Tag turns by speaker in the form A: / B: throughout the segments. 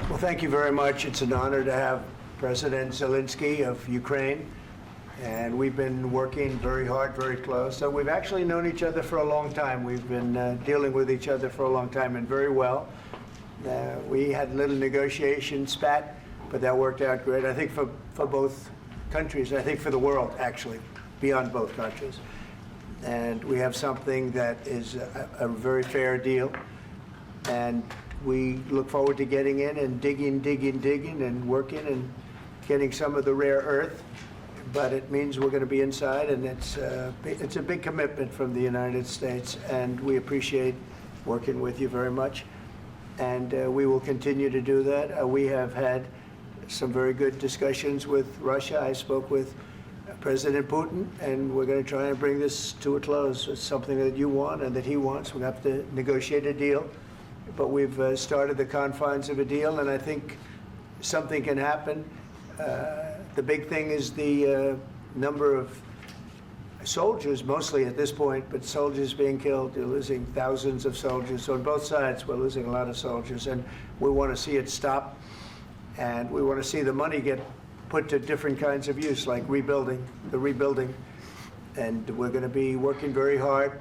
A: Well, thank you very much. It's an honor to have President Zelenskyy of Ukraine, and we've been working very hard, very close. So we've actually known each other for a long time. We've been dealing with each other for a long time, and very well. We had a little negotiation spat, but that worked out great, I think, for both countries, I think for the world, actually, beyond both countries. And we have something that is a very fair deal, and we look forward to getting in and digging and working and getting some of the rare earth. But it means we're going to be inside, and it's a big commitment from the United States, and we appreciate working with you very much. And we will continue to do that. We have had some very good discussions with Russia. I spoke with President Putin, and we're going to try and bring this to a close. It's something that you want and that he wants. We have to negotiate a deal, but we've started the confines of a deal, and I think something can happen. The big thing is the number of soldiers, mostly at this point, but soldiers being killed. You're losing thousands of soldiers. So on both sides, we're losing a lot of soldiers, and we want to see it stop, and we want to see the money get put to different kinds of use, like rebuilding, and we're going to be working very hard.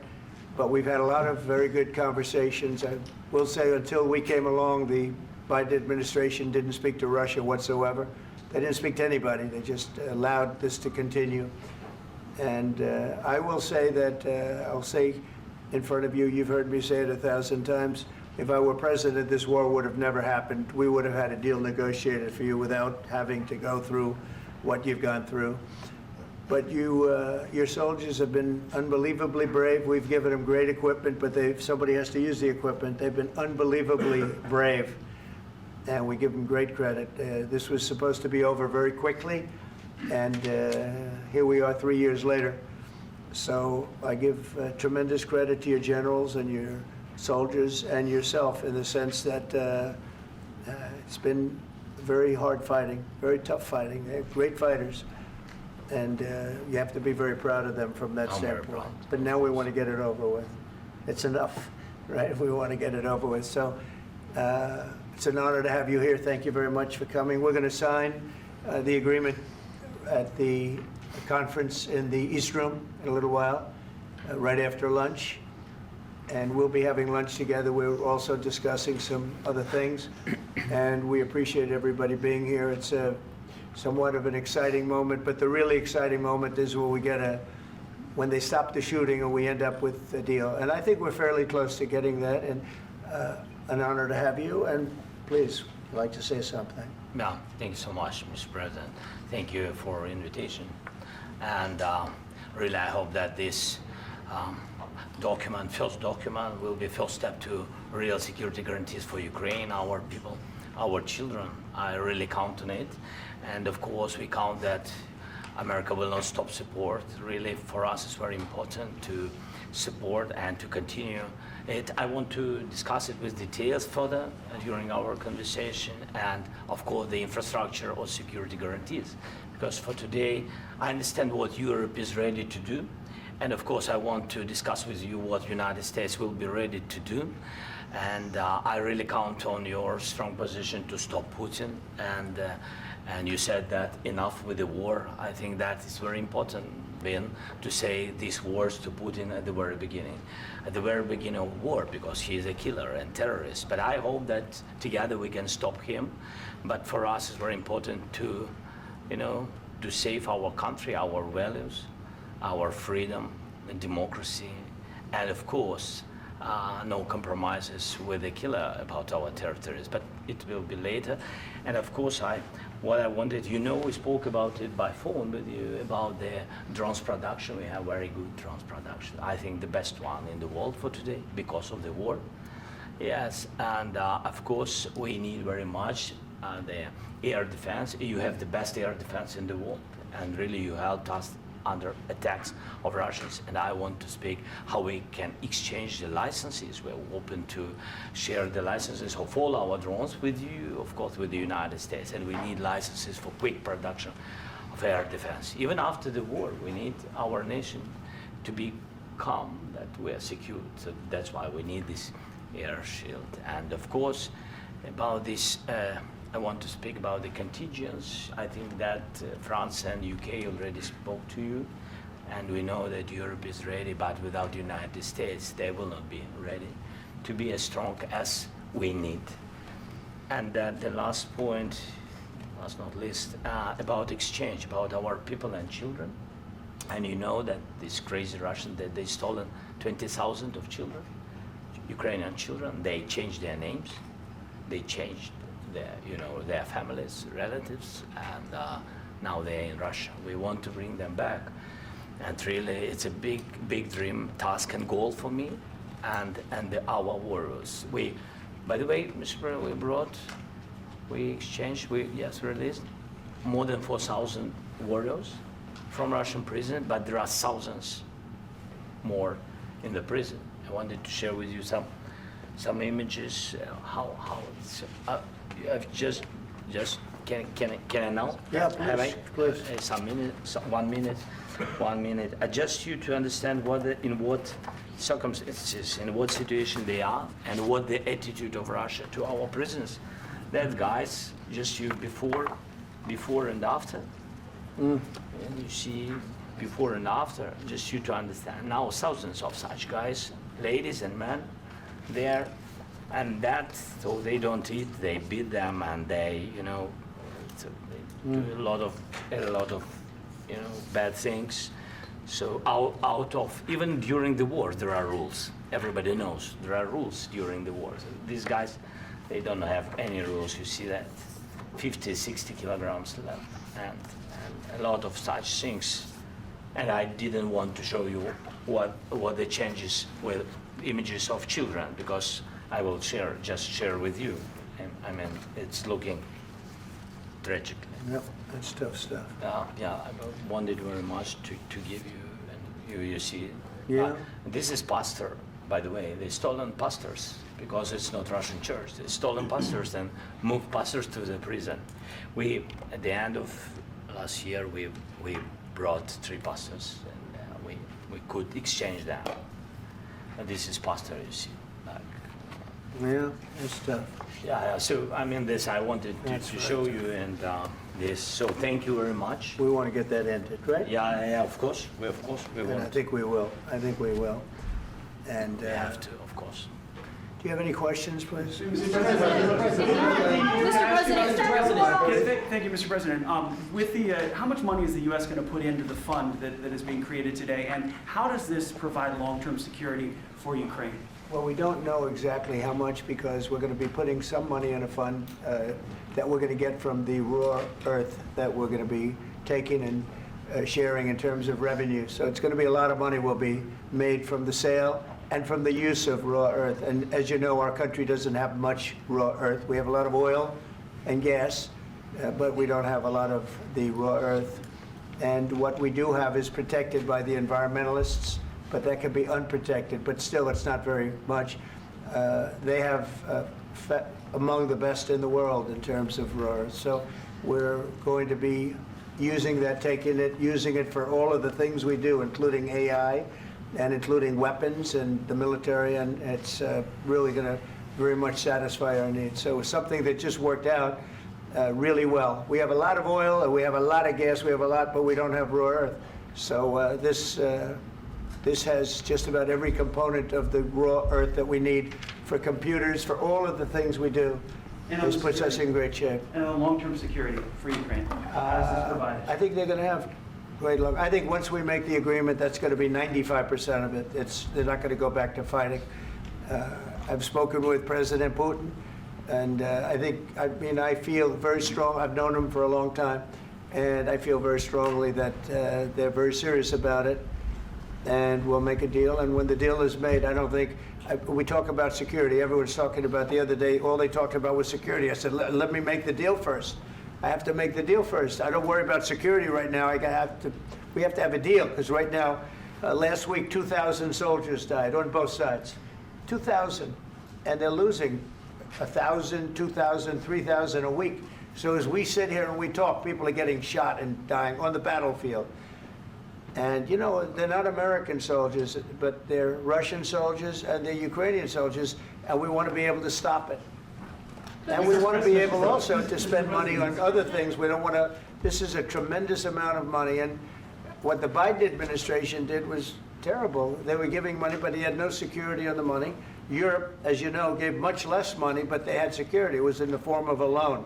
A: But we've had a lot of very good conversations. I will say, until we came along, the Biden administration didn't speak to Russia whatsoever. They didn't speak to anybody. They just allowed this to continue. And I will say that, I'll say in front of you, you've heard me say it 1,000 times, if I were president, this war would have never happened. We would have had a deal negotiated for you without having to go through what you've gone through. But your soldiers have been unbelievably brave. We've given them great equipment, but somebody has to use the equipment. They've been unbelievably brave, and we give them great credit. This was supposed to be over very quickly, and here we are 3 years later. So I give tremendous credit to your generals and your soldiers and yourself, in the sense that it's been very hard fighting, very tough fighting. They're great fighters, and you have to be very proud of them from that standpoint. But now we want to get it over with. It's enough, right? We want to get it over with. So it's an honor to have you here. Thank you very much for coming. We're going to sign the agreement at the conference in the East Room in a little while, right after lunch. And we'll be having lunch together. We're also discussing some other things, and we appreciate everybody being here. It's somewhat of an exciting moment, but the really exciting moment is when they stop the shooting and we end up with a deal. And I think we're fairly close to getting that, and an honor to have you. And please, you'd like to say something?
B: Yeah, thank you so much, Mr. President. Thank you for the invitation. And really, I hope that this first document will be first step to real security guarantees for Ukraine, our people, our children. I really count on it. And of course, we count that America will not stop support. Really, for us, it's very important to support and to continue it. I want to discuss it with details further during our conversation, and of course, the infrastructure or security guarantees. Because for today, I understand what Europe is ready to do. And of course, I want to discuss with you what the United States will be ready to do. And I really count on your strong position to stop Putin. And you said that enough with the war. I think that is very important, Ben, to say these words to Putin at the very beginning of war, because he is a killer and terrorist. But I hope that together we can stop him. But for us, it's very important to, to save our country, our values, our freedom and democracy, and of course, no compromises with the killer about our territories. But it will be later. And of course, what I wanted, we spoke about it by phone with you about the drones production. We have very good drones production. I think the best one in the world for today because of the war. Yes, and of course, we need very much the air defense. You have the best air defense in the world, and really you helped us under attacks of Russians. And I want to speak how we can exchange the licenses. We're open to share the licenses of all our drones with you, of course, with the United States. And we need licenses for quick production of air defense. Even after the war, we need our nation to be calm, that we are secure. So that's why we need this air shield. And of course, about this I want to speak about the contingents. I think that France and UK already spoke to you, and we know that Europe is ready, but without the United States, they will not be ready to be as strong as we need. And then the last point, last not least, about exchange, about our people and children. And you know that these crazy Russians, that they stolen 20,000 of children, Ukrainian children. They changed their names, they changed their families, relatives, and now they're in Russia. We want to bring them back, and really, it's a big dream, task, and goal for me, and our warriors. By the way, Mr. President, we exchanged, released more than 4,000 warriors from Russian prison, but there are thousands more in the prison. I wanted to share with you some images. How it's. I've just can I now?
A: Yeah,
B: Have I?
A: please.
B: Some minute, 1 minute, 1 minute. Just you to understand in what circumstances, in what situation they are, and what the attitude of Russia to our prisoners. That guys, just you before and after. And you see before and after, just you to understand. Now thousands of such guys, ladies and men, there, and that, so they don't eat, they beat them, and they, they do a lot of, bad things. So out of, even during the war, there are rules. Everybody knows there are rules during the war. So these guys, they don't have any rules. You see that 50, 60 kilograms left, and a lot of such things. And I didn't want to show you what the changes with images of children, because I will just share with you. And, I mean, it's looking tragic.
A: Yep, that's tough stuff.
B: Yeah, I wanted very much to give you, and you see.
A: Yeah.
B: This is pastor, by the way. They stolen pastors because it's not Russian church. They stolen pastors and moved pastors to the prison. At the end of last year, we brought 3 pastors, and we could exchange them. And this is pastor, you see.
A: Yeah, that's tough.
B: Yeah. So I mean, this I wanted to show you, and this. So thank you very much.
A: We want to get that ended, right?
B: Yeah. Of course. We
A: And
B: want.
A: I think we will. And
B: We have to, of course.
A: do you have any questions, please?
C: Mr. President,
D: Thank you, Mr. President. With how much money is the U.S. going to put into the fund that is being created today, and how does this provide long-term security for Ukraine?
A: Well, we don't know exactly how much, because we're going to be putting some money in a fund that we're going to get from the raw earth that we're going to be taking and sharing in terms of revenue. So it's going to be a lot of money will be made from the sale and from the use of raw earth. And as you know, our country doesn't have much raw earth. We have a lot of oil and gas, but we don't have a lot of the raw earth. And what we do have is protected by the environmentalists, but that can be unprotected, but still it's not very much. They have among the best in the world in terms of raw earth. So we're going to be using that, using it for all of the things we do, including AI and including weapons and the military, and it's really going to very much satisfy our needs. So it's something that just worked out really well. We have a lot of oil, and we have a lot of gas, but we don't have raw earth. So this has just about every component of the raw earth that we need for computers, for all of the things we do. This puts us in great shape.
D: And on long-term security for Ukraine, how does this provide?
A: I think they're going to have great luck. I think once we make the agreement, that's going to be 95% of it. They're not going to go back to fighting. I've spoken with President Putin, and I feel very strong. I've known him for a long time, and I feel very strongly that they're very serious about it. And we'll make a deal. And when the deal is made, I don't think, we talk about security. Everyone's talking about the other day, all they talked about was security. I said, let me make the deal first. I have to make the deal first. I don't worry about security right now. We have to have a deal, because right now, last week, 2,000 soldiers died on both sides. 2,000. And they're losing 1,000, 2,000, 3,000 a week. So as we sit here and we talk, people are getting shot and dying on the battlefield. And, they're not American soldiers, but they're Russian soldiers and they're Ukrainian soldiers, and we want to be able to stop it. And we want to be able also to spend money on other things. We don't want to, this is a tremendous amount of money. And what the Biden administration did was terrible. They were giving money, but he had no security on the money. Europe, as you know, gave much less money, but they had security. It was in the form of a loan.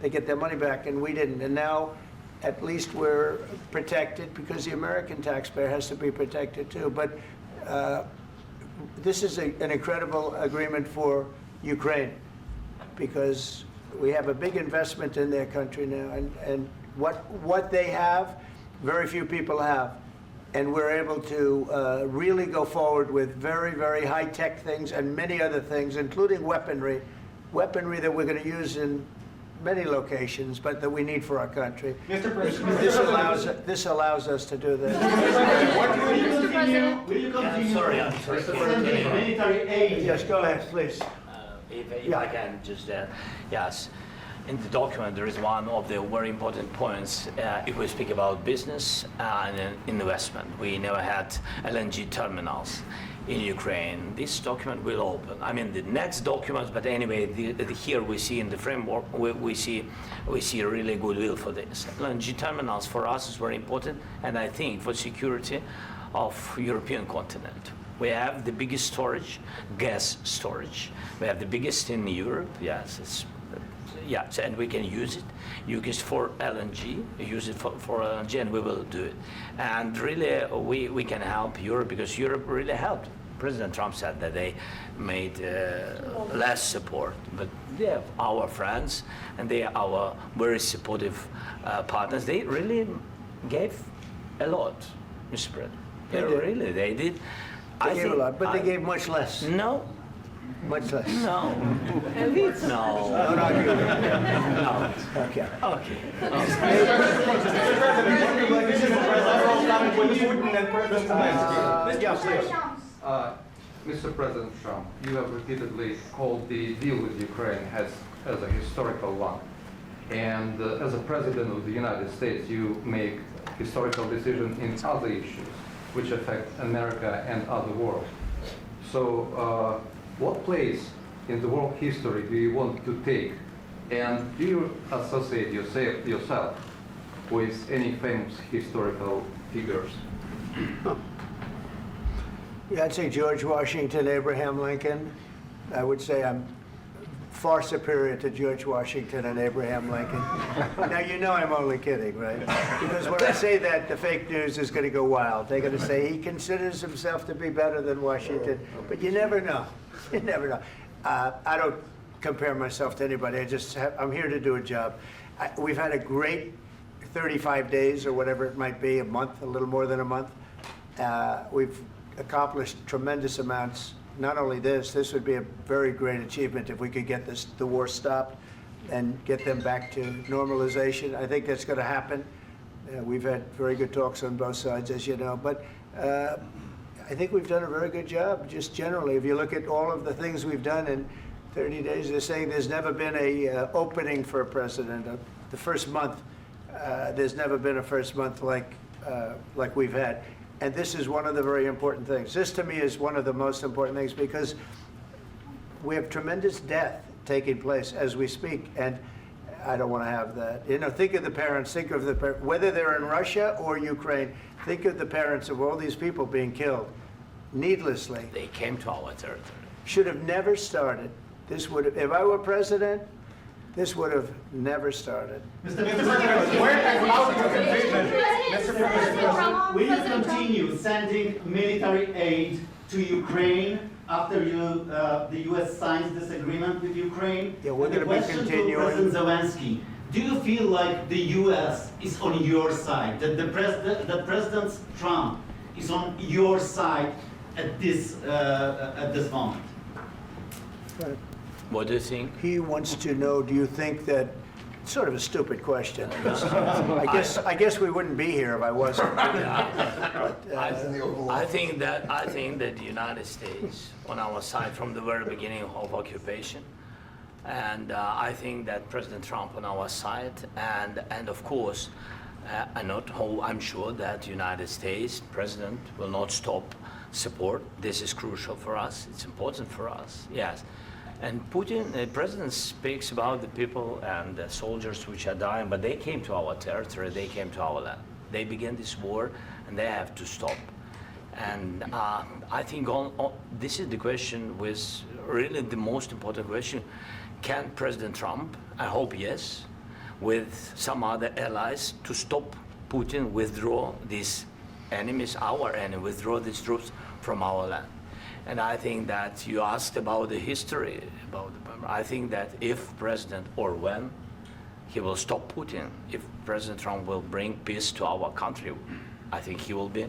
A: They get their money back, and we didn't. And now, at least we're protected because the American taxpayer has to be protected too. But this is an incredible agreement for Ukraine because we have a big investment in their country now, and what they have, very few people have. And we're able to really go forward with very, very high-tech things and many other things, including weaponry that we're going to use in many locations, but that we need for our country.
C: Mr. President,
A: This allows us to do that.
C: will you continue
B: I'm sorry.
C: sending military aid?
A: Yes, go ahead, please.
B: If I can just, yes. In the document, there is one of the very important points. If we speak about business and investment, we never had LNG terminals in Ukraine. This document will open. I mean, the next documents, but anyway, here we see in the framework, we see really goodwill for this. LNG terminals for us is very important, and I think for security of European continent. We have the biggest storage, gas storage. We have the biggest in Europe. Yes, yes, and we can use it for LNG, use it for LNG, and we will do it. And really, we can help Europe because Europe really helped. President Trump said that they made less support, but they are our friends, and they are our very supportive partners. They really gave a lot, Mr. President.
A: They did.
B: They did.
A: They gave a lot, but they gave much less.
B: No.
A: Much less.
B: No. No.
A: No. Okay.
B: Okay.
E: Mr. President Trump, you have repeatedly called the deal with Ukraine as a historical one. And as a President of the United States, you make historical decisions in other issues which affect America and other world. So what place in the world history do you want to take? And do you associate yourself with any famous historical figures?
A: Yeah, I'd say George Washington, Abraham Lincoln. I would say I'm far superior to George Washington and Abraham Lincoln. Now, you know I'm only kidding, right? Because when I say that, the fake news is going to go wild. They're going to say he considers himself to be better than Washington. But you never know. You never know. I don't compare myself to anybody. I'm here to do a job. We've had a great 35 days or whatever it might be, a month, a little more than a month. We've accomplished tremendous amounts. Not only this would be a very great achievement if we could get the war stopped and get them back to normalization. I think that's going to happen. We've had very good talks on both sides, as you know. But I think we've done a very good job, just generally. If you look at all of the things we've done in 30 days, they're saying there's never been a opening for a president. The first month, there's never been a first month like we've had. And this is one of the very important things. This, to me, is one of the most important things because we have tremendous death taking place as we speak, and I don't want to have that. You know, think of the parents, whether they're in Russia or Ukraine, think of the parents of all these people being killed needlessly.
B: They came to our territory.
A: Should have never started. This would have, if I were president, this would have never started.
C: Mr. President, will you continue sending military aid to Ukraine after the U.S. signs this agreement with Ukraine?
A: Yeah, we're going to be continuing.
C: To President Zelenskyy, do you feel like the U.S. is on your side, that President Trump is on your side at this moment?
A: Right.
B: What do you think?
A: He wants to know, do you think that, sort of a stupid question. I guess we wouldn't be here if I wasn't.
B: I think that the United States on our side from the very beginning of occupation, and I think that President Trump on our side, and of course, I'm sure that the United States President will not stop support. This is crucial for us. It's important for us. Yes. And Putin, the president speaks about the people and the soldiers which are dying, but they came to our territory, they came to our land. They began this war, and they have to stop. And I think this is the question, with really the most important question. Can President Trump, I hope yes, with some other allies, to stop Putin, withdraw these enemies, our enemy, withdraw these troops from our land? And I think that you asked about the history, I think that if President, or when, he will stop Putin, if President Trump will bring peace to our country, I think he will be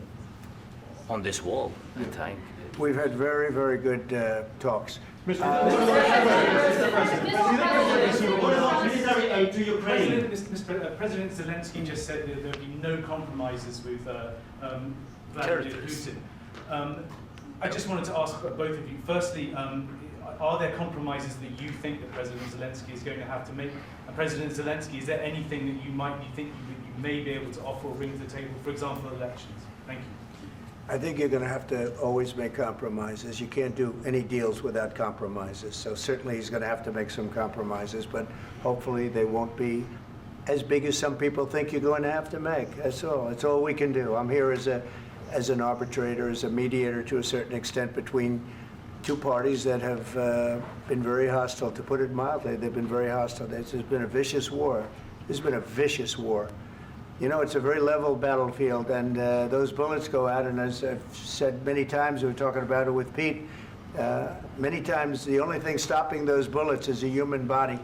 B: on this wall. I think.
A: We've had very, very good talks.
C: What about military aid to Ukraine?
F: President Zelenskyy just said that there would be no compromises with Vladimir Putin. I just wanted to ask both of you, firstly, are there compromises that you think that President Zelenskyy is going to have to make? And President Zelenskyy, is there anything that you might think you may be able to offer or bring to the table, for example, elections? Thank you.
A: I think you're going to have to always make compromises. You can't do any deals without compromises. So certainly he's going to have to make some compromises, but hopefully they won't be as big as some people think you're going to have to make. That's all. That's all we can do. I'm here as an arbitrator, as a mediator to a certain extent between two parties that have been very hostile, to put it mildly. They've been very hostile. There's been a vicious war. There's been a vicious war. You know, it's a very level battlefield, and those bullets go out, and as I've said many times, we were talking about it with Pete, many times the only thing stopping those bullets is a human body.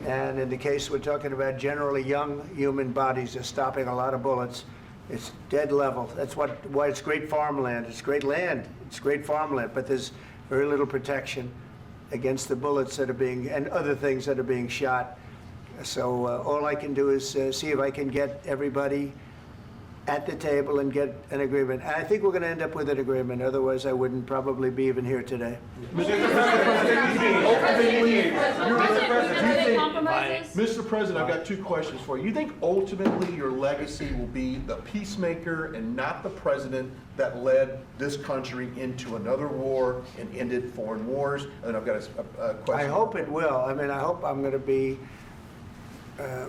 A: And in the case we're talking about, generally young human bodies are stopping a lot of bullets. It's dead level. That's why it's great farmland. It's great land. It's great farmland, but there's very little protection against the bullets that are being, and other things that are being shot. So all I can do is see if I can get everybody at the table and get an agreement. And I think we're going to end up with an agreement. Otherwise, I wouldn't probably be even here today.
G: Mr. President, I've got two questions for you. You think ultimately your legacy will be the peacemaker and not the president that led this country into another war and ended foreign wars? And I've got a question.
A: I hope it will. I mean, I hope I'm going to be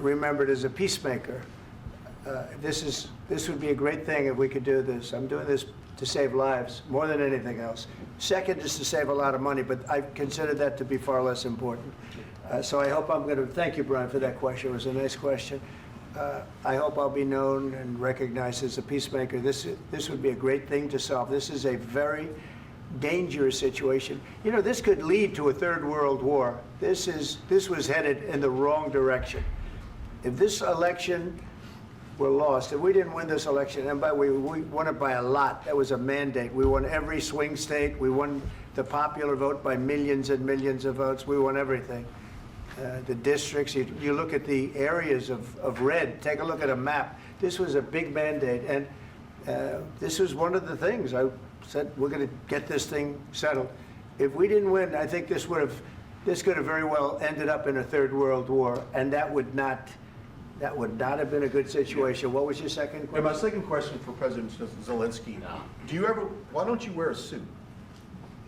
A: remembered as a peacemaker. This would be a great thing if we could do this. I'm doing this to save lives more than anything else. Second is to save a lot of money, but I consider that to be far less important. So I hope I'm going to, thank you, Brian, for that question. It was a nice question. I hope I'll be known and recognized as a peacemaker. This would be a great thing to solve. This is a very dangerous situation. You know, this could lead to a third world war. This was headed in the wrong direction. If this election were lost, if we didn't win this election, and by the way, we won it by a lot. That was a mandate. We won every swing state. We won the popular vote by millions and millions of votes. We won everything. The districts, you look at the areas of red, take a look at a map. This was a big mandate, and this was one of the things. I said, we're going to get this thing settled. If we didn't win, I think this could have very well ended up in a third world war, and that would not have been a good situation. What was your second question?
G: And my second question for President Zelenskyy: why don't you wear a suit?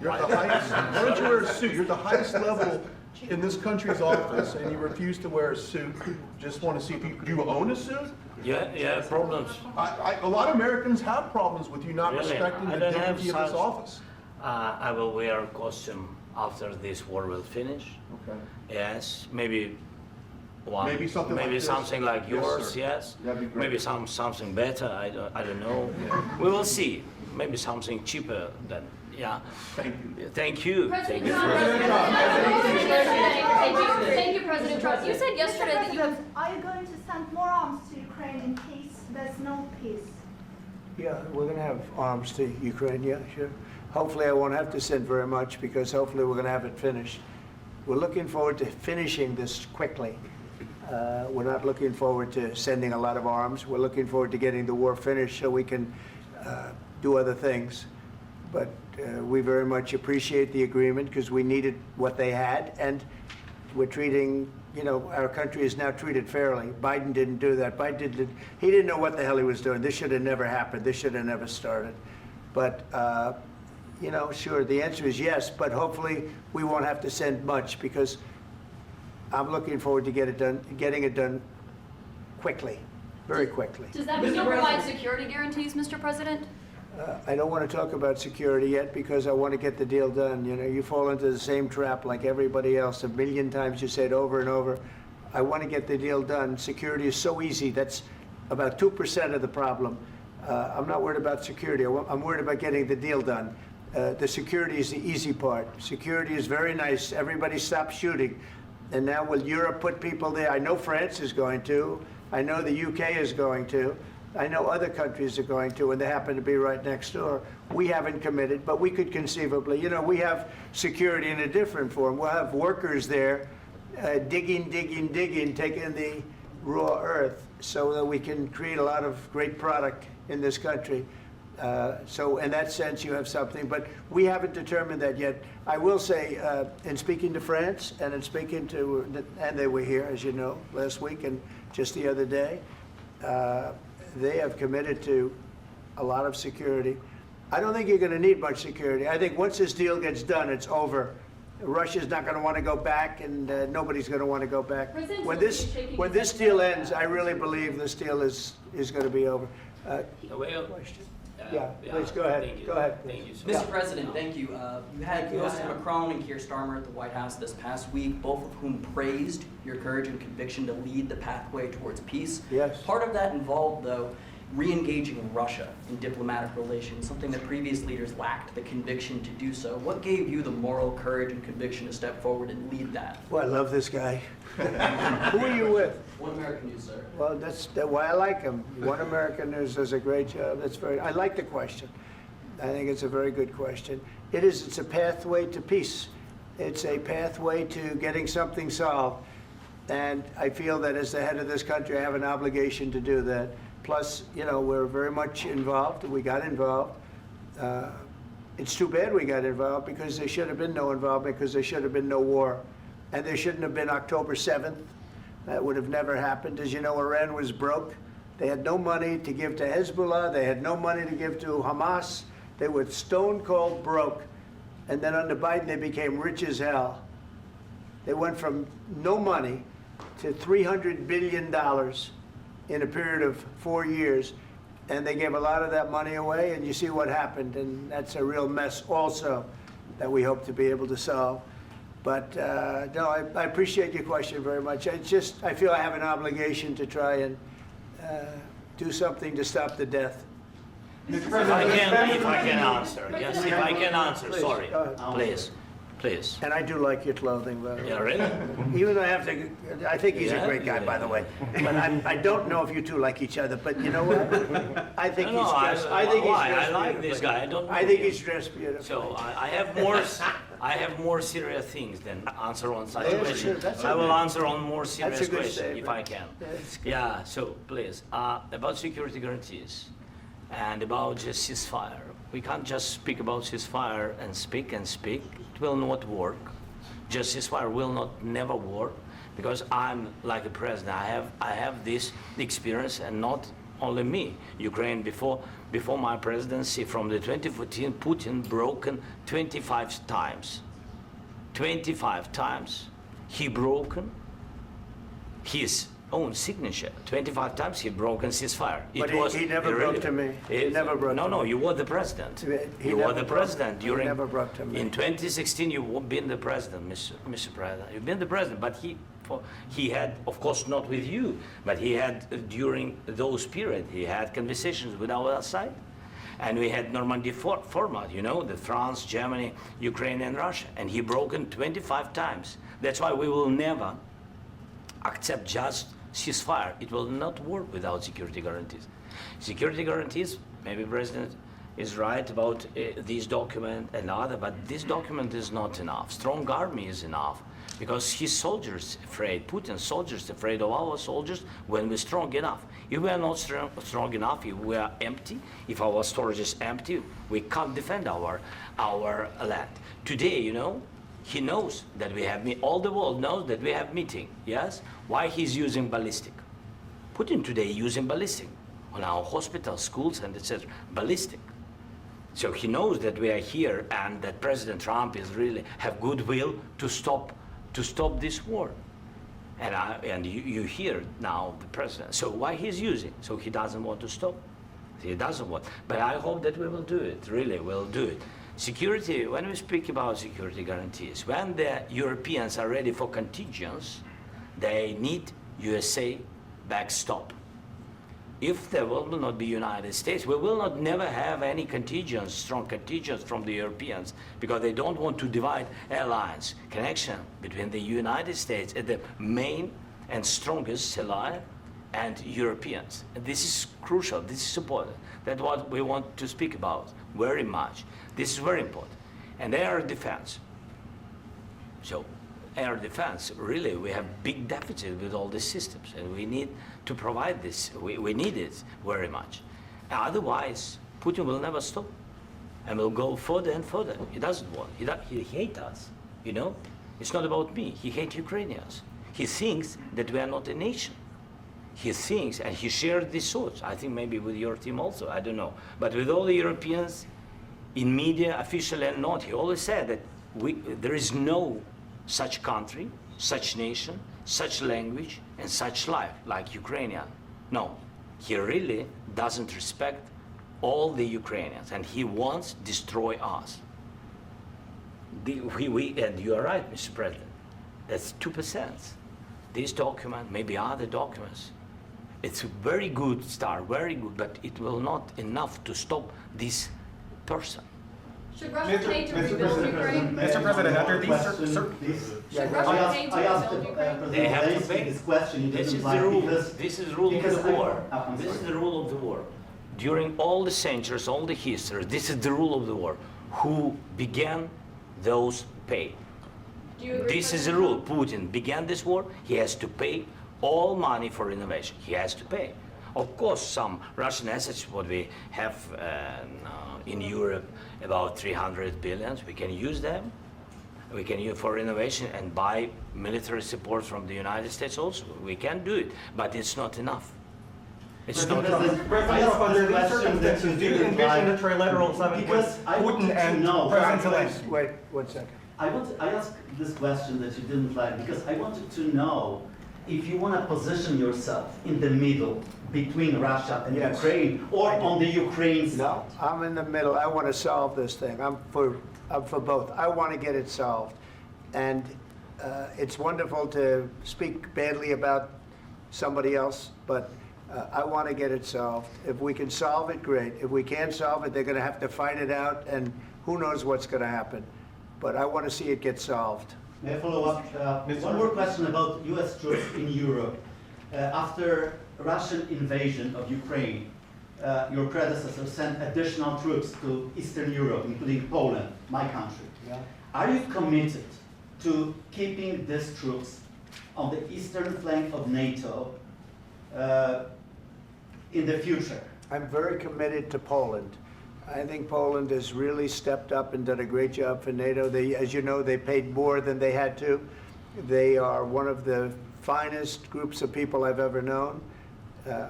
G: You're at the highest. Why don't you wear a suit? You're at the highest level in this country's office, and you refuse to wear a suit. Just want to see if do you own a suit?
B: Yeah, problems.
G: A lot of Americans have problems with you not
B: Really?
G: respecting the dignity of this office.
B: I will wear a costume after this war will finish.
G: Okay.
B: Yes, maybe one.
G: Maybe something like this.
B: Something like
G: Yes,
B: yours.
G: sir.
B: Yes.
G: That'd be great.
B: Maybe something better. I don't know. We will see. Maybe something cheaper than. Yeah.
G: Thank you.
B: Thank you.
H: President
B: Thank you.
H: Trump. Thank you, President Trump. You said yesterday that you have.
I: Are you going to send more arms to Ukraine in case there's no peace?
A: Yeah, we're going to have arms to Ukraine, yeah, sure. Hopefully I won't have to send very much, because hopefully we're going to have it finished. We're looking forward to finishing this quickly. We're not looking forward to sending a lot of arms. We're looking forward to getting the war finished so we can do other things. But we very much appreciate the agreement, because we needed what they had, and we're treating, you know, our country is now treated fairly. Biden didn't do that. He didn't know what the hell he was doing. This should have never happened. This should have never started. But you know, sure, the answer is yes, but hopefully we won't have to send much because I'm looking forward to getting it done quickly, very quickly.
H: Does that mean you'll provide security guarantees, Mr. President?
A: I don't want to talk about security yet because I want to get the deal done. You know, you fall into the same trap like everybody else. A million times you say it over and over. I want to get the deal done. Security is so easy. That's about 2% of the problem. I'm not worried about security. I'm worried about getting the deal done. The security is the easy part. Security is very nice. Everybody stopped shooting. And now will Europe put people there? I know France is going to. I know the UK is going to. I know other countries are going to, and they happen to be right next door. We haven't committed, but we could conceivably. You know, we have security in a different form. We'll have workers there digging, taking the raw earth so that we can create a lot of great product in this country. So in that sense, you have something, but we haven't determined that yet. I will say, in speaking to France and in speaking to, and they were here, as you know, last week and just the other day, they have committed to a lot of security. I don't think you're going to need much security. I think once this deal gets done, it's over. Russia's not going to want to go back, and nobody's going to want to go back. When this deal ends, I really believe this deal is going to be over. Question? Yeah, please go ahead.
B: Thank you.
A: Go ahead.
B: Thank you so
J: Mr.
B: much.
J: President, thank you. You had Mr. Macron and Keir Starmer at the White House this past week, both of whom praised your courage and conviction to lead the pathway towards peace.
A: Yes.
J: Part of that involved, though, re-engaging Russia in diplomatic relations, something that previous leaders lacked the conviction to do so. What gave you the moral courage and conviction to step forward and lead that?
A: Well, I love this guy. Who are you with?
J: One American News, sir.
A: Well, that's why I like him. One American News does a great job. I like the question. I think it's a very good question. It's a pathway to peace. It's a pathway to getting something solved. And I feel that as the head of this country, I have an obligation to do that. Plus, you know, we're very much involved. We got involved. It's too bad we got involved because there should have been no involvement because there should have been no war. And there shouldn't have been October 7th. That would have never happened. As you know, Iran was broke. They had no money to give to Hezbollah. They had no money to give to Hamas. They were stone cold broke. And then under Biden, they became rich as hell. They went from no money to $300 billion in a period of 4 years. And they gave a lot of that money away, and you see what happened. And that's a real mess also that we hope to be able to solve. But no, I appreciate your question very much. I feel I have an obligation to try and do something to stop the death.
B: If I can answer, yes, if I can answer,
A: Please,
B: sorry,
A: go ahead.
B: please.
A: And I do like your clothing, by the way.
B: Yeah, really?
A: Even though I think he's a
B: Yeah?
A: great guy, by the way. But I don't know if you two like each other. But you know what? I think he's dressed. I think he's
B: why?
A: dressed
B: I like
A: beautifully.
B: this guy. I don't know
A: I think
B: him.
A: he's dressed beautifully.
B: So I have more serious things than answer on such
A: Yeah,
B: questions.
A: sure, that's
B: I will
A: okay.
B: answer on more serious
A: good
B: questions if
A: statement.
B: I can.
A: That's good.
B: Yeah. So please, about security guarantees and about just ceasefire. We can't just speak about ceasefire and speak. It will not work. Just ceasefire will never work because I'm like a president. I have this experience, and not only me. Ukraine before my presidency, from the 2014, Putin broken 25 times. 25 times he broken his own signature. 25 times he broken ceasefire.
A: But he never broke to me. He never broke to
B: No,
A: me.
B: you were the president.
A: He
B: You
A: never
B: were the
A: broke-
B: president
A: he
B: during.
A: never broke to me.
B: In 2016, you've been the president, Mr. President. You've been the president, but he had, of course, not with you, but he had during those periods. He had conversations with our side, and we had Normandy format. You know, the France, Germany, Ukraine, and Russia, and he broken 25 times. That's why we will never accept just ceasefire. It will not work without security guarantees. Security guarantees, maybe President is right about this document and other, but this document is not enough. Strong army is enough because his soldiers afraid, Putin's soldiers afraid of our soldiers when we're strong enough. If we are not strong enough, if we are empty, if our storage is empty, we can't defend our land. Today, you know, he knows that we have all the world knows that we have meeting. Yes, why he's using ballistic? Putin today using ballistic on our hospitals, schools, and etc. Ballistic. So he knows that we are here and that President Trump is really have goodwill to stop this war. And you hear now the president. So why he's using? So he doesn't want to stop. He doesn't want. But I hope that we will do it. Really, we'll do it. Security. When we speak about security guarantees, when the Europeans are ready for contingents, they need USA backstop. If there will not be United States, we will not never have any contingents, strong contingents from the Europeans, because they don't want to divide alliance connection between the United States and the main and strongest ally and Europeans. And this is crucial, this is important. That's what we want to speak about very much. This is very important. And air defense. So air defense, really, we have big deficit with all these systems, and we need to provide this. We need it very much. Otherwise, Putin will never stop, and will go further and further. He doesn't want. He hates us. You know, it's not about me. He hates Ukrainians. He thinks that we are not a nation. He thinks, and he shared these thoughts. I think maybe with your team also. I don't know, but with all the Europeans, in media, officially and not, he always said that there is no such country, such nation, such language, and such life like Ukrainian. No, he really doesn't respect all the Ukrainians, and he wants to destroy us. And you are right, Mr. President, that's 2%. This document, maybe other documents, it's a very good start, very good, but it will not enough to stop this person.
H: Should Russia pay to rebuild Ukraine?
G: Mr. President, under these
H: Should Russia pay to rebuild Ukraine?
B: They have to pay.
C: This question you
B: This
C: didn't
B: is the
C: like
B: rule.
C: because
B: This is the rule of
C: because
B: the war.
C: I'm
B: This is
C: sorry.
B: the rule of the war. During all the centuries, all the history, this is the rule of the war. Who began, those pay.
H: Do you agree,
B: This is the
H: President
B: rule.
H: Trump?
B: Putin began this war. He has to pay all money for innovation. He has to pay. Of course, some Russian assets, what we have in Europe, about 300 billion, we can use them. We can use for innovation and buy military support from the United States also. We can do it, but it's not enough. It's not enough.
G: President Trump, under these circumstances, do you envision a trilateral summit with
C: Because I wanted
G: Putin
C: to
G: and
C: know.
G: President Zelenskyy?
A: Wait 1 second.
C: I asked this question that you didn't like because I wanted to know if you want to position yourself in the middle between Russia and
A: Yes.
C: Ukraine or
A: I do.
C: on the Ukraine side.
A: No, I'm in the middle. I want to solve this thing. I'm for both. I want to get it solved. And it's wonderful to speak badly about somebody else, but I want to get it solved. If we can solve it, great. If we can't solve it, they're going to have to fight it out, and who knows what's going to happen. But I want to see it get solved.
C: May I follow up? One more question about U.S. troops in Europe. After Russian invasion of Ukraine, your predecessor sent additional troops to Eastern Europe, including Poland, my country.
A: Yeah.
C: Are you committed to keeping these troops on the eastern flank of NATO in the future?
A: I'm very committed to Poland. I think Poland has really stepped up and done a great job for NATO. As you know, they paid more than they had to. They are one of the finest groups of people I've ever known.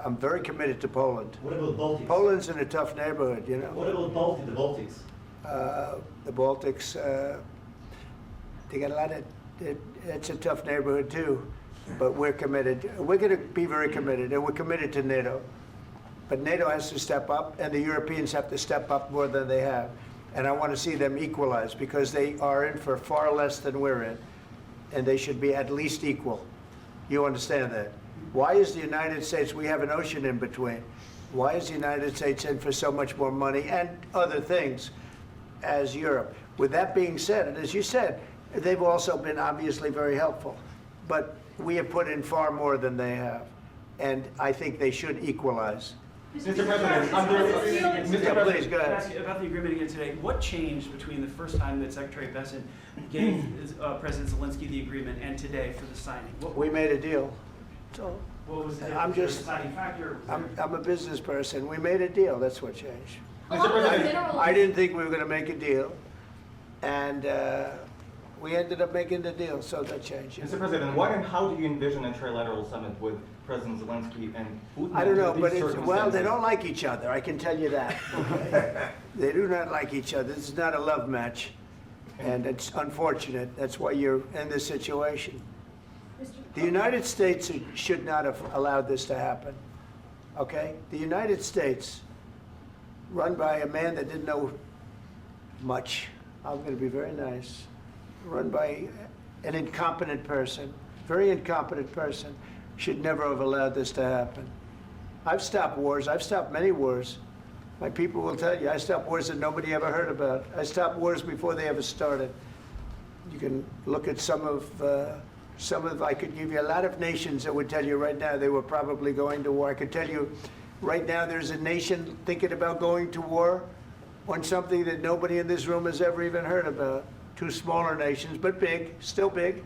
A: I'm very committed to Poland.
C: What about Baltics?
A: Poland's in a tough neighborhood, you know.
C: What about the Baltics?
A: The Baltics, they got a lot of, it's a tough neighborhood too, but we're committed. We're going to be very committed, and we're committed to NATO. But NATO has to step up, and the Europeans have to step up more than they have. And I want to see them equalize, because they are in for far less than we're in, and they should be at least equal. You understand that? Why is the United States, we have an ocean in between, why is the United States in for so much more money and other things as Europe? With that being said, and as you said, they've also been obviously very helpful, but we have put in far more than they have, and I think they should equalize.
G: Mr. President,
A: Yeah, please, go
D: Can I
A: ahead.
D: ask you about the agreement again today? What changed between the first time that Secretary Bessent gave President Zelenskyy the agreement and today for the signing?
A: We made a deal. So
D: What was the
A: I'm
D: difference?
A: just-
D: Was there a deciding factor?
A: I'm a business person. We made a deal. That's what changed.
I: Along with
A: I
I: minerals.
A: didn't think we were going to make a deal, and We ended up making the deal, so that changed.
K: Mr. President, what and how do you envision a trilateral summit with President Zelensky and Putin?
A: I don't know,
K: under
A: but
K: these
A: well, they
K: circumstances?
A: don't like each other, I can tell you that. Okay? They do not like each other. This is not a love match, and it's unfortunate. That's why you're in this situation. The United States should not have allowed this to happen, okay? The United States, run by a man that didn't know much, I'm going to be very nice, run by an incompetent person, very incompetent person, should never have allowed this to happen. I've stopped wars. I've stopped many wars. My people will tell you, I stopped wars that nobody ever heard about. I stopped wars before they ever started. You can look at some of, I could give you a lot of nations that would tell you right now they were probably going to war. I could tell you right now there's a nation thinking about going to war on something that nobody in this room has ever even heard about. Two smaller nations, but big, still big.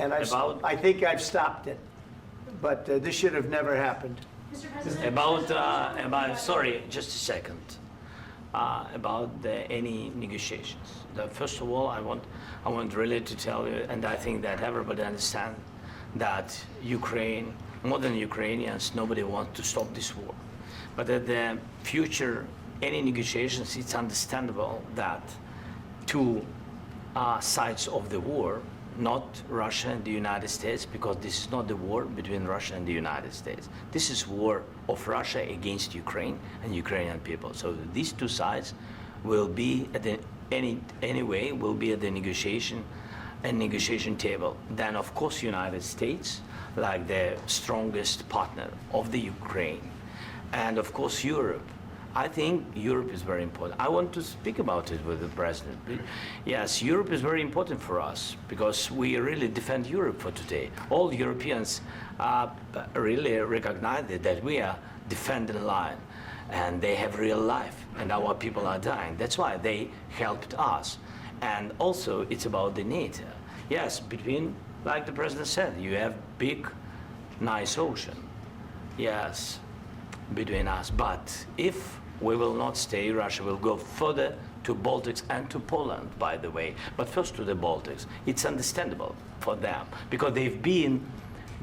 A: And I think I've stopped it. But this should have never happened.
H: Mr. President.
B: About sorry, just a second. About any negotiations. First of all, I want really to tell you, and I think that everybody understands that Ukraine, more than Ukrainians, nobody wants to stop this war. But at the future, any negotiations, it's understandable that two sides of the war, not Russia and the United States, because this is not the war between Russia and the United States. This is war of Russia against Ukraine and Ukrainian people. So these two sides will be at the anyway will be at the negotiation table. Then of course United States, like the strongest partner of the Ukraine, and of course Europe. I think Europe is very important. I want to speak about it with the president. Yes, Europe is very important for us because we really defend Europe for today. All Europeans really recognize that we are defending the line, and they have real life, and our people are dying. That's why they helped us. And also, it's about the NATO. Yes, between, like the president said, you have big, nice ocean. Yes, between us. But if we will not stay, Russia will go further to Baltics and to Poland, by the way. But first to the Baltics. It's understandable for them because they've been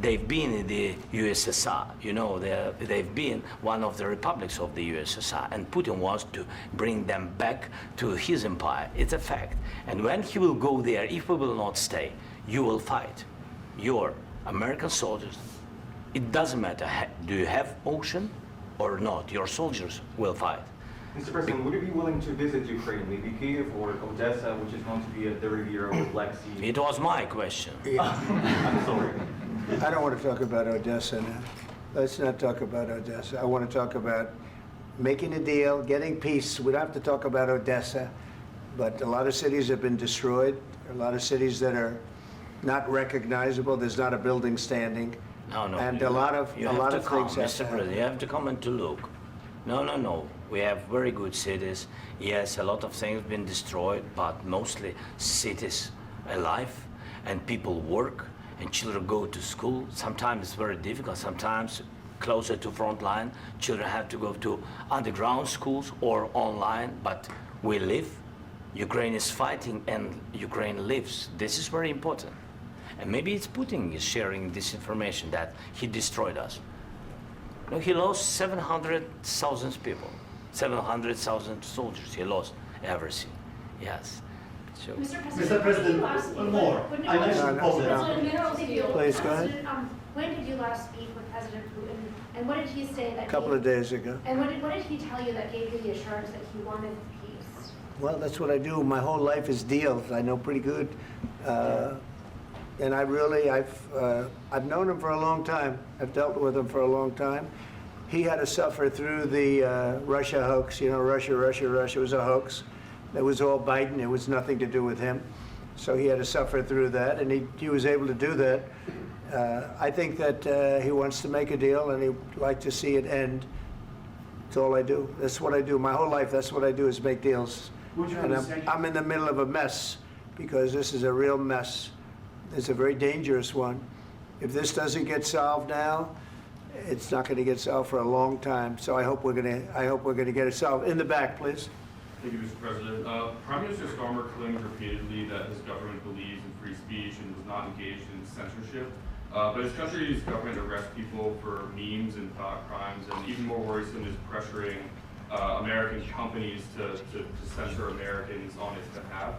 B: in the USSR. You know, they've been one of the republics of the USSR, and Putin wants to bring them back to his empire. It's a fact. And when he will go there, if we will not stay, you will fight. Your American soldiers, it doesn't matter, do you have ocean or not, your soldiers will fight.
K: Mr. President, would you be willing to visit Ukraine, maybe Kyiv or Odessa, which is known to be at the Riviera or Black Sea?
B: It was my question.
K: I'm sorry.
A: I don't want to talk about Odessa now. Let's not talk about Odessa. I want to talk about making a deal, getting peace. We don't have to talk about Odessa, but a lot of cities have been destroyed. There are a lot of cities that are not recognizable. There's not a building standing.
B: No.
A: And a lot of things have to
B: Mr. President, you have to come and to look. No. We have very good cities. Yes, a lot of things have been destroyed, but mostly cities alive, and people work, and children go to school. Sometimes it's very difficult. Sometimes closer to front line, children have to go to underground schools or online, but we live. Ukraine is fighting, and Ukraine lives. This is very important. And maybe it's Putin is sharing this information that he destroyed us. No, he lost 700,000 people, 700,000 soldiers. He lost everything. Yes. So.
C: Mr. President, one more. I mentioned Poland.
A: Please, go ahead.
I: When did you last speak with President Putin, and what did he say that?
A: A couple of days ago.
I: And what did he tell you that gave you the assurance that he wanted peace?
A: Well, that's what I do. My whole life is deals. I know pretty good. And I've known him for a long time. I've dealt with him for a long time. He had to suffer through the Russia hoax. You know, Russia was a hoax. It was all Biden. It was nothing to do with him. So he had to suffer through that, and he was able to do that. I think that he wants to make a deal, and he'd like to see it end. That's all I do. That's what I do. My whole life, that's what I do, is make deals. And I'm in the middle of a mess, because this is a real mess. It's a very dangerous one. If this doesn't get solved now, it's not going to get solved for a long time. So I hope we're going to get it solved. In the back, please.
L: Thank you, Mr. President. Prime Minister Starmer claimed repeatedly that his government believes in free speech and was not engaged in censorship. But his country's government arrests people for memes and thought crimes, and even more worrisome is pressuring American companies to censor Americans on its behalf.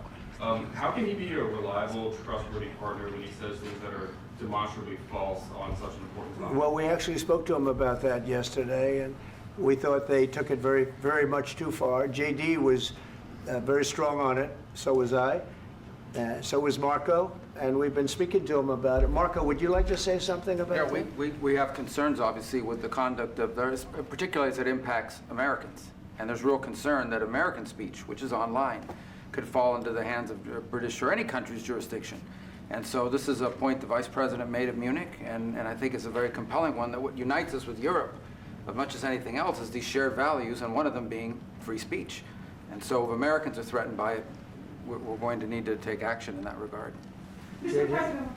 L: How can he be a reliable, trustworthy partner when he says things that are demonstrably false on such an important topic?
A: Well, we actually spoke to him about that yesterday, and we thought they took it very, very much too far. JD was very strong on it, so was I, so was Marco, and we've been speaking to him about it. Marco, would you like to say something about that?
M: Yeah, we have concerns, obviously, with the conduct of those, particularly as it impacts Americans. And there's real concern that American speech, which is online, could fall into the hands of British or any country's jurisdiction. And so this is a point the Vice President made at Munich, and I think it's a very compelling one, that what unites us with Europe, as much as anything else, is these shared values, and one of them being free speech. And so if Americans are threatened by it, we're going to need to take action in that regard.
N: Mr. President.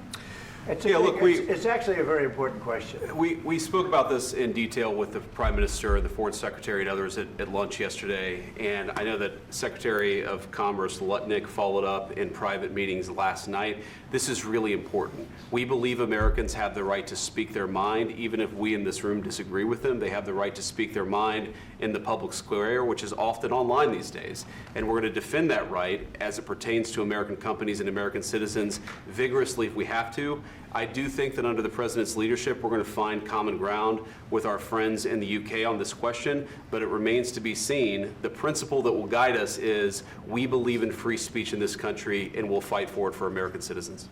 A: It's actually a very important question.
O: We spoke about this in detail with the Prime Minister, the Foreign Secretary, and others at lunch yesterday. And I know that Secretary of Commerce Lutnick followed up in private meetings last night. This is really important. We believe Americans have the right to speak their mind, even if we in this room disagree with them. They have the right to speak their mind in the public square, which is often online these days. And we're going to defend that right as it pertains to American companies and American citizens vigorously if we have to. I do think that under the President's leadership, we're going to find common ground with our friends in the UK on this question, but it remains to be seen. The principle that will guide us is we believe in free speech in this country, and we'll fight for it for American citizens.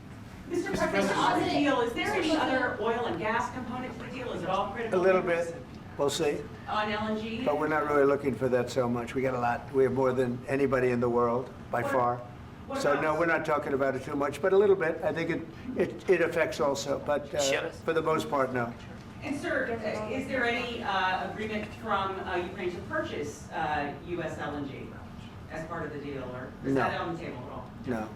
N: Mr. President, on the deal, is there any other oil and gas component to the deal? Is it all critical?
A: A little bit. We'll see.
N: On LNG?
A: But we're not really looking for that so much. We got a lot. We have more than anybody in the world, by far. So no, we're not talking about it too much, but a little bit. I think it affects also, but for the most part, no.
N: And sir, is there any agreement from Ukraine to purchase U.S. LNG as part of the deal, or is that on the table at all?
A: No,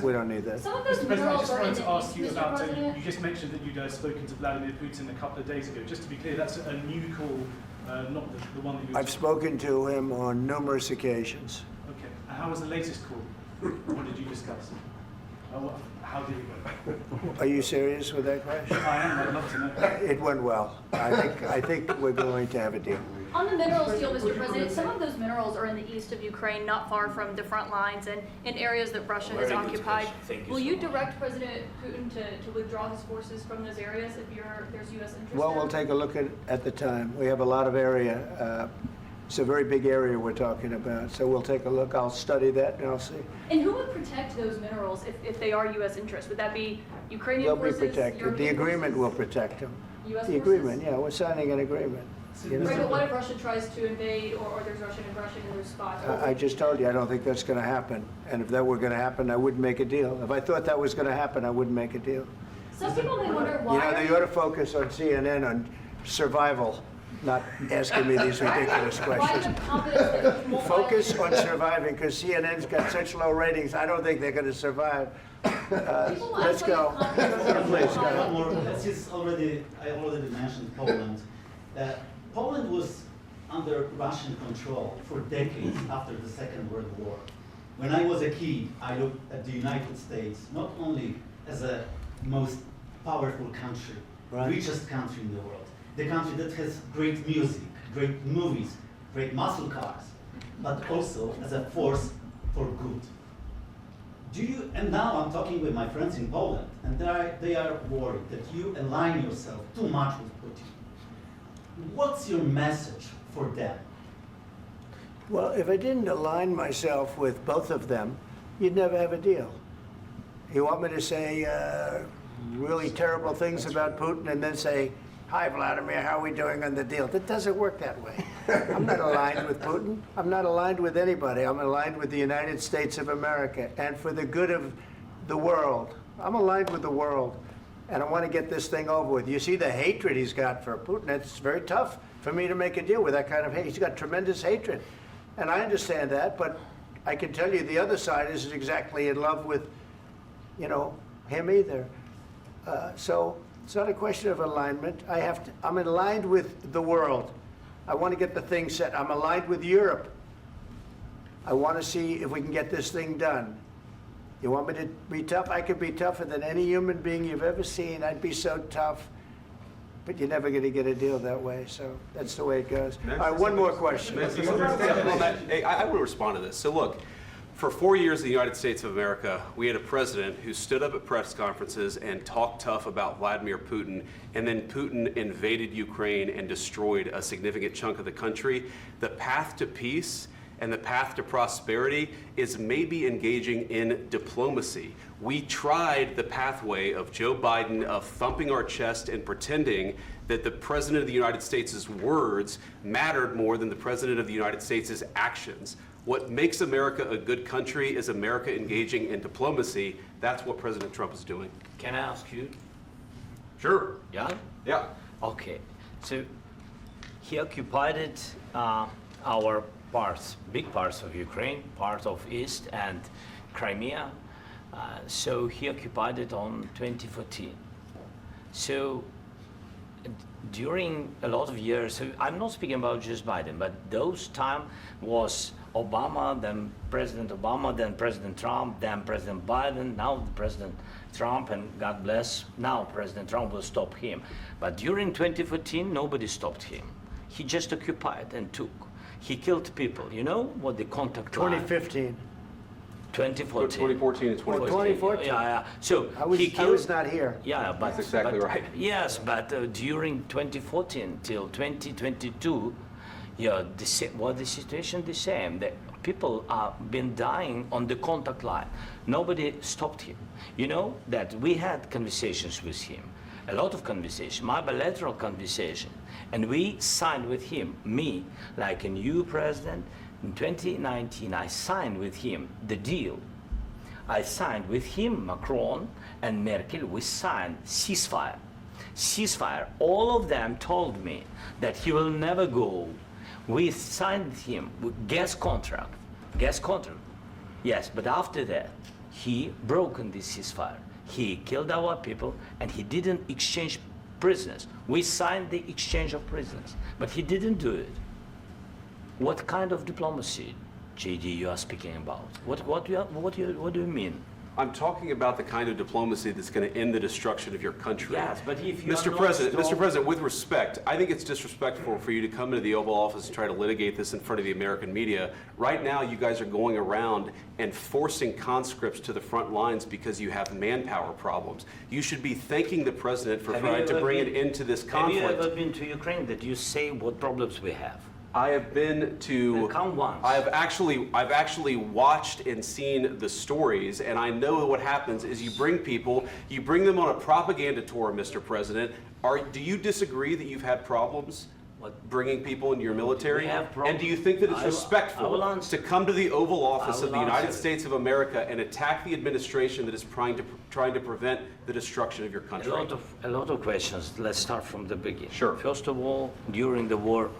A: we don't need that.
H: Some of those
F: Mr. President, I
H: minerals
F: just
H: are in
F: wanted
H: the
F: to ask
H: east,
F: you
H: Mr.
F: about,
H: President.
F: you just mentioned that you'd spoken to Vladimir Putin a couple of days ago. Just to be clear, that's a new call, not the one that you...
A: I've spoken to him on numerous occasions.
F: Okay, and how was the latest call? What did you discuss? How did it go?
A: Are you serious with that question?
F: I am, I'd love to know.
A: It went well. I think we're going to have a deal.
H: On the minerals deal, Mr. President, some of those minerals are in the east of Ukraine, not far from the front lines and in areas that Russia has occupied. Will you direct President Putin to withdraw his forces from those areas if there's U.S. interest
A: Well,
H: there?
A: we'll take a look at the time. We have a lot of area. It's a very big area we're talking about, so we'll take a look. I'll study that and I'll see.
H: And who would protect those minerals if they are U.S. interests? Would that be Ukrainian
A: They'll
H: forces?
A: be protected. The
H: European
A: agreement will
H: forces?
A: protect them.
H: U.S.
A: The
H: forces?
A: agreement, yeah, we're signing an agreement. You know?
H: Right, but what if Russia tries to invade or there's Russian aggression in those spots?
A: I just told you, I don't think that's going to happen. And if that were going to happen, I wouldn't make a deal. If I thought that was going to happen, I wouldn't make a deal.
H: Some people may wonder why.
A: You know, they ought to focus on CNN on survival, not asking me these ridiculous
H: Why
A: questions.
H: the confidence that you won't
A: Focus
H: violate-
A: on surviving, because CNN's got such low ratings, I don't think they're going to survive. Let's go. Please, go.
C: One more, since I already mentioned Poland. Poland was under Russian control for decades after the Second World War. When I was a kid, I looked at the United States not only as a most powerful country,
A: Right.
C: richest country in the world, the country that has great music, great movies, great muscle cars, but also as a force for good. And now I'm talking with my friends in Poland, and they are worried that you align yourself too much with Putin. What's your message for them?
A: Well, if I didn't align myself with both of them, you'd never have a deal. You want me to say really terrible things about Putin and then say, "Hi, Vladimir, how are we doing on the deal?" That doesn't work that way. I'm not aligned with Putin. I'm not aligned with anybody. I'm aligned with the United States of America and for the good of the world. I'm aligned with the world, and I want to get this thing over with. You see the hatred he's got for Putin. It's very tough for me to make a deal with that kind of hate. He's got tremendous hatred, and I understand that, but I can tell you the other side isn't exactly in love with, him either. So it's not a question of alignment. I'm aligned with the world. I want to get the thing set. I'm aligned with Europe. I want to see if we can get this thing done. You want me to be tough? I could be tougher than any human being you've ever seen. I'd be so tough. But you're never going to get a deal that way, so that's the way it goes. All right, one more question.
O: Hey, I want to respond to this. So look, for 4 years in the United States of America, we had a president who stood up at press conferences and talked tough about Vladimir Putin, and then Putin invaded Ukraine and destroyed a significant chunk of the country. The path to peace and the path to prosperity is maybe engaging in diplomacy. We tried the pathway of Joe Biden, of thumping our chest and pretending that the President of the United States' words mattered more than the President of the United States' actions. What makes America a good country is America engaging in diplomacy. That's what President Trump is doing.
B: Can I ask you?
O: Sure.
B: Yeah?
O: Yeah.
B: Okay. So he occupied our parts, big parts of Ukraine, part of East and Crimea. So he occupied it on 2014. So during a lot of years, so I'm not speaking about just Biden, but those time was Obama, then President Obama, then President Trump, then President Biden, now President Trump, and God bless, now President Trump will stop him. But during 2014, nobody stopped him. He just occupied and took. He killed people. You know what the contact line?
A: 2015.
B: 2014.
O: 2014 and 2014.
A: 2014.
B: Yeah. So
A: I was not here.
B: Yeah, but
O: that's exactly right.
B: Yes, but during 2014 till 2022, yeah, the situation the same. The people have been dying on the contact line. Nobody stopped him. You know that we had conversations with him, a lot of conversation, my bilateral conversation, and we signed with him, me, like a new president. In 2019, I signed with him the deal. I signed with him, Macron and Merkel, we signed ceasefire. Ceasefire. All of them told me that he will never go. We signed with him with gas contract. Gas contract. Yes, but after that, he broken this ceasefire. He killed our people and he didn't exchange prisoners. We signed the exchange of prisoners, but he didn't do it. What kind of diplomacy, JD, you are speaking about? What do you mean?
O: I'm talking about the kind of diplomacy that's going to end the destruction of your country.
B: Yes, but if you
O: Mr. President, with respect, I think it's disrespectful for you to come into the Oval Office and try to litigate this in front of the American media. Right now, you guys are going around and forcing conscripts to the front lines because you have manpower problems. You should be thanking the President for trying to bring an end to this conflict.
B: Have you ever been to Ukraine that you say what problems we have?
O: I have been to.
B: Count once.
O: I've actually watched and seen the stories, and I know what happens is you bring people, you bring them on a propaganda tour, Mr. President. Do you disagree that you've had problems bringing people into your military? And do you think that it's respectful to come to the Oval Office of the United States of America and attack the administration that is trying to prevent the destruction of your country?
B: A lot of questions. Let's start from the beginning.
O: Sure.
B: First of all, during the war,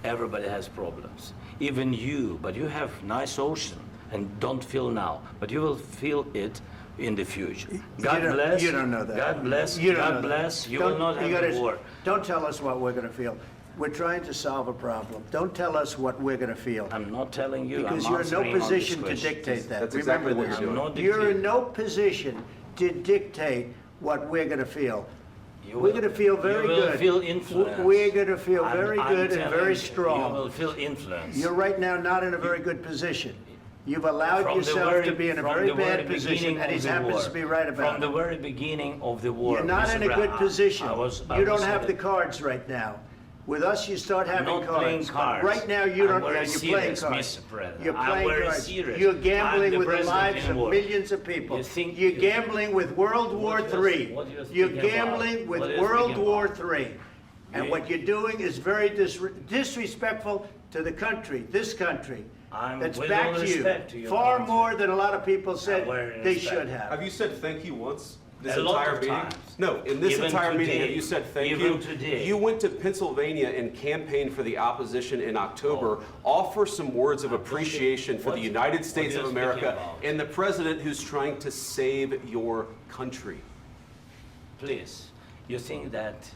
B: everybody has problems. Even you, but you have nice ocean and don't feel now, but you will feel it in the future. God bless.
A: You don't know that.
B: God bless.
A: You don't
B: God
A: know
B: bless.
A: that.
B: You will not have a war.
A: Don't tell us what we're going to feel. We're trying to solve a problem. Don't tell us what we're going to feel.
B: I'm not telling you.
A: Because
B: I'm
A: you're in no
B: answering on
A: position
B: this
A: to
B: question.
A: dictate that.
O: That's
A: Remember
O: exactly what
A: this.
O: you're doing.
A: You're in no position to dictate what we're going to feel. We're going to feel very good.
B: You will feel influence.
A: We're going to feel very
B: I'm
A: good and very strong.
B: You will feel influence.
A: You're right now not in a very good position. You've allowed yourself to be in a very bad position, and he happens to be right about it.
B: From the very beginning of the war.
A: You're not in a good position. You don't have the
B: cards.
A: cards right now. With us, you start having
B: I'm not playing cards.
A: Right now, you don't.
B: I'm very
A: You're playing
B: serious,
A: cards.
B: Mr. President.
A: You're
B: I'm
A: playing
B: very
A: cards.
B: serious.
A: You're gambling
B: I'm
A: with the
B: president
A: lives
B: in
A: of
B: war.
A: millions of people.
B: You're
A: gambling with World War III. You're gambling with World War III. And what you're doing is very disrespectful to the country, this country. That's back to you. Far more than a lot of people said they should have.
O: Have you said thank you once? This
B: A lot
O: entire
B: of
O: meeting?
B: times.
O: No, in this
B: Even
O: entire meeting,
B: today.
O: have you said thank
B: Even
O: you?
B: today.
O: You went to Pennsylvania and campaigned for the opposition in October. Offer some words of appreciation for the United States of America and the president who's trying to save your country.
B: Please, you think that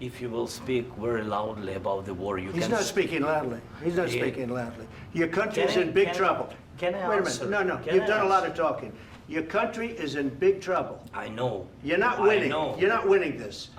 B: if you will speak very loudly about the war, you
A: He's
B: can...
A: not speaking loudly. He's not
B: Yeah.
A: speaking loudly. Your country is
B: Can I-
A: in big
B: can I-
A: trouble.
B: can I
A: Wait a
B: answer?
A: minute. No,
B: Can
A: you've
B: I
A: done a lot of
B: answer?
A: talking. Your country is in big trouble.
B: I know.
A: You're not
B: I
A: winning.
B: know.
A: You're not winning this.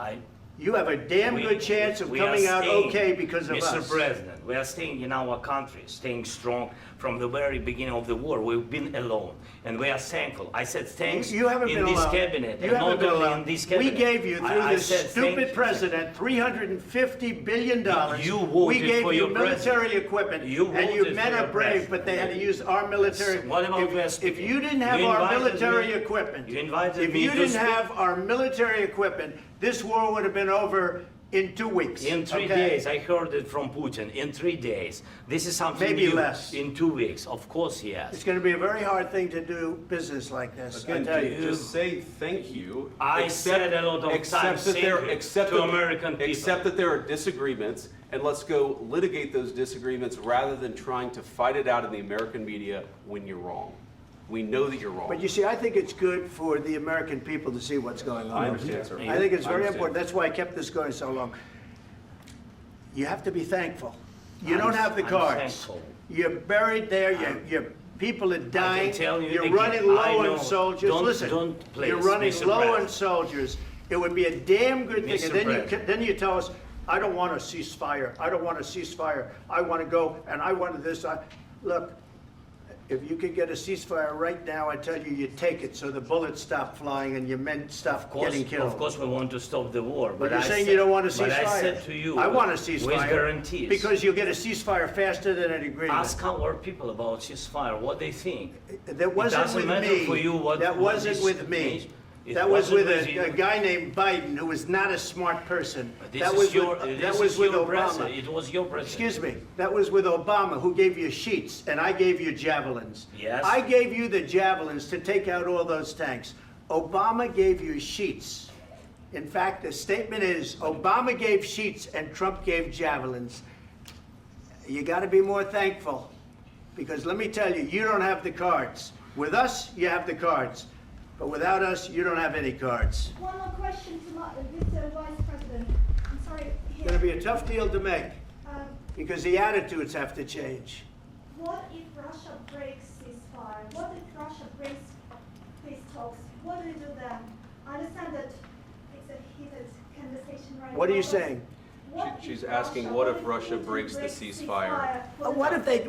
A: You have a damn good chance of
B: we are
A: coming out
B: staying,
A: okay because of
B: Mr.
A: us.
B: President, we are staying in our country, staying strong from the very beginning of the war. We've been alone, and we are thankful. I said thanks
A: You haven't
B: in
A: been
B: this
A: alone.
B: cabinet,
A: You
B: and
A: haven't
B: not
A: been
B: only
A: alone.
B: in this cabinet.
A: We gave you, through
B: I
A: this
B: said
A: stupid
B: thank you.
A: president, $350 billion.
B: You voted
A: We gave
B: for
A: you
B: your
A: military
B: president.
A: equipment,
B: You
A: and you
B: voted
A: men
B: for
A: are
B: your
A: brave,
B: president.
A: but they had to use our military.
B: What about
A: If
B: West?
A: you didn't have
B: You
A: our
B: invited
A: military
B: me-
A: equipment,
B: You invited
A: if
B: me
A: you
B: to
A: didn't
B: speak.
A: have our military equipment, this war would have been over in 2 weeks.
B: In 3
A: okay?
B: days, I heard it from Putin. In 3 days, this is something
A: Maybe
B: new.
A: less.
B: In 2 weeks, of course, yes.
A: It's going to be a very hard thing to do business like this. I
O: Again,
A: tell you.
O: just say thank you.
B: I said a lot of times
O: that there,
B: thank you
O: accept
B: to
O: that-
B: American people.
O: Accept that there are disagreements, and let's go litigate those disagreements rather than trying to fight it out in the American media when you're wrong. We know that you're wrong.
A: But you see, I think it's good for the American people to see what's going on.
O: I understand, sir.
A: I think it's
O: I
A: very
O: understand.
A: important. That's why I kept this going so long. You have to be thankful. You
B: I'm-
A: don't have the
B: I'm
A: cards.
B: thankful.
A: You're buried there. Your people are dying.
B: tell you
A: You're
B: again,
A: running
B: I
A: low
B: know.
A: on soldiers.
B: Don't-
A: Listen,
B: don't please,
A: you're running
B: Mr.
A: low on
B: President.
A: soldiers. It would be a damn good thing.
B: Mr.
A: And then
B: President.
A: then you tell us, I don't want a ceasefire. I don't want a ceasefire. I want to go and I want this. Look, if you could get a ceasefire right now, I tell you, you take it so the bullets stop flying and your men stop getting killed.
B: Of course, we want to stop the war.
A: But you're
B: I
A: saying
B: said-
A: you don't want a ceasefire.
B: But I said to you,
A: I want a
B: with
A: ceasefire.
B: guarantees.
A: Because you'll get a ceasefire faster than an agreement.
B: Ask our people about ceasefire, what they think.
A: That wasn't
B: it doesn't
A: with
B: matter
A: me.
B: for you what
A: That
B: what
A: wasn't
B: this
A: with me.
B: means. It
A: That was
B: wasn't
A: with
B: you.
A: a guy named Biden, who was not a smart person.
B: This
A: That
B: is
A: was
B: your,
A: with,
B: this
A: that
B: is
A: was with
B: your
A: Obama.
B: president. It was your president.
A: Excuse me. That was with Obama, who gave you sheets, and I gave you javelins.
B: Yes.
A: I gave you the javelins to take out all those tanks. Obama gave you sheets. In fact, the statement is, Obama gave sheets and Trump gave javelins. You got to be more thankful, because let me tell you, you don't have the cards. With us, you have the cards. But without us, you don't have any cards.
I: One more question to Mr. Vice President. I'm sorry.
A: It's going to be a tough deal to make,
I: Um,
A: because the attitudes have to change.
I: what if Russia breaks ceasefire? What if Russia breaks peace talks? What do you do then? I understand that it's a heated conversation right now.
A: What are you
I: but
A: saying?
I: what
O: She's
I: if
O: asking,
I: Russia-
O: what if
I: if
O: Russia
I: Putin
O: breaks the
I: breaks
O: ceasefire?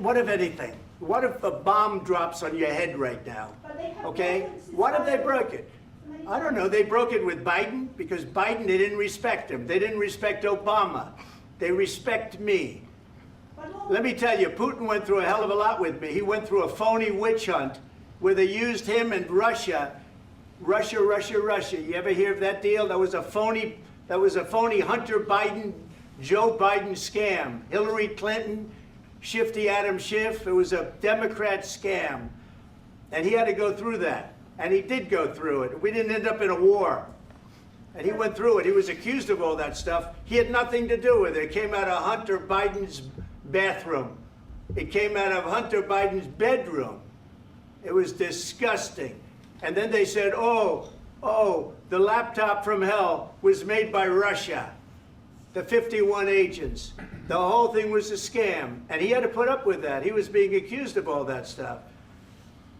A: What if anything? What if a bomb drops on your head right now?
I: But they have
A: Okay?
I: broken
A: What if they
I: ceasefire
A: broke it?
I: many
A: I don't know. They broke it with Biden, because Biden, they didn't respect him. They didn't respect Obama. They respect me. Let me tell you, Putin went through a hell of a lot with me. He went through a phony witch hunt where they used him and Russia. Russia. You ever hear of that deal? That was a phony Hunter Biden, Joe Biden scam. Hillary Clinton, Shifty Adam Schiff. It was a Democrat scam. And he had to go through that. And he did go through it. We didn't end up in a war. And he went through it. He was accused of all that stuff. He had nothing to do with it. It came out of Hunter Biden's bathroom. It came out of Hunter Biden's bedroom. It was disgusting. And then they said, oh, the laptop from hell was made by Russia. The 51 agents. The whole thing was a scam. And he had to put up with that. He was being accused of all that stuff.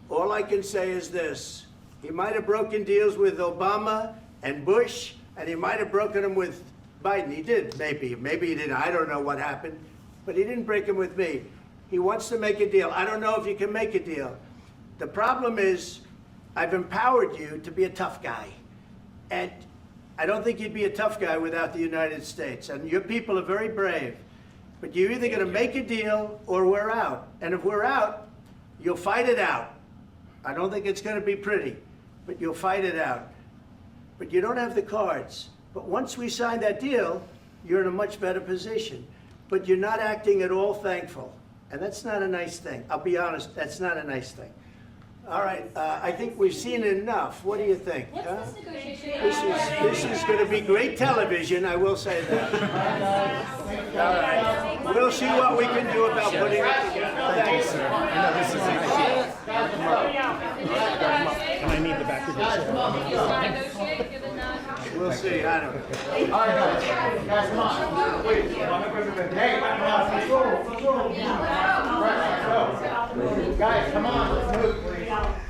A: All I can say is this. He might have broken deals with Obama and Bush, and he might have broken them with Biden. He did, maybe. Maybe he didn't. I don't know what happened. But he didn't break them with me. He wants to make a deal. I don't know if you can make a deal. The problem is, I've empowered you to be a tough guy. And I don't think you'd be a tough guy without the United States. And your people are very brave. But you're either going to make a deal or we're out. And if we're out, you'll fight it out. I don't think it's going to be pretty, but you'll fight it out. But you don't have the cards. But once we sign that deal, you're in a much better position. But you're not acting at all thankful. And that's not a nice thing. I'll be honest, that's not a nice thing. All right, I think we've seen enough. What do you think?
H: What's
A: huh?
H: this negotiation?
A: This is going to be great television, I will say that. All right, we'll see what we can do about putting it together. Thanks, sir.
P: I know this is and I need the back of your chair.
A: We'll see. see, I don't.
P: All right, guys, come on. Please. Hey, come on, let's go. Let's go. Guys, come on, let's move, please.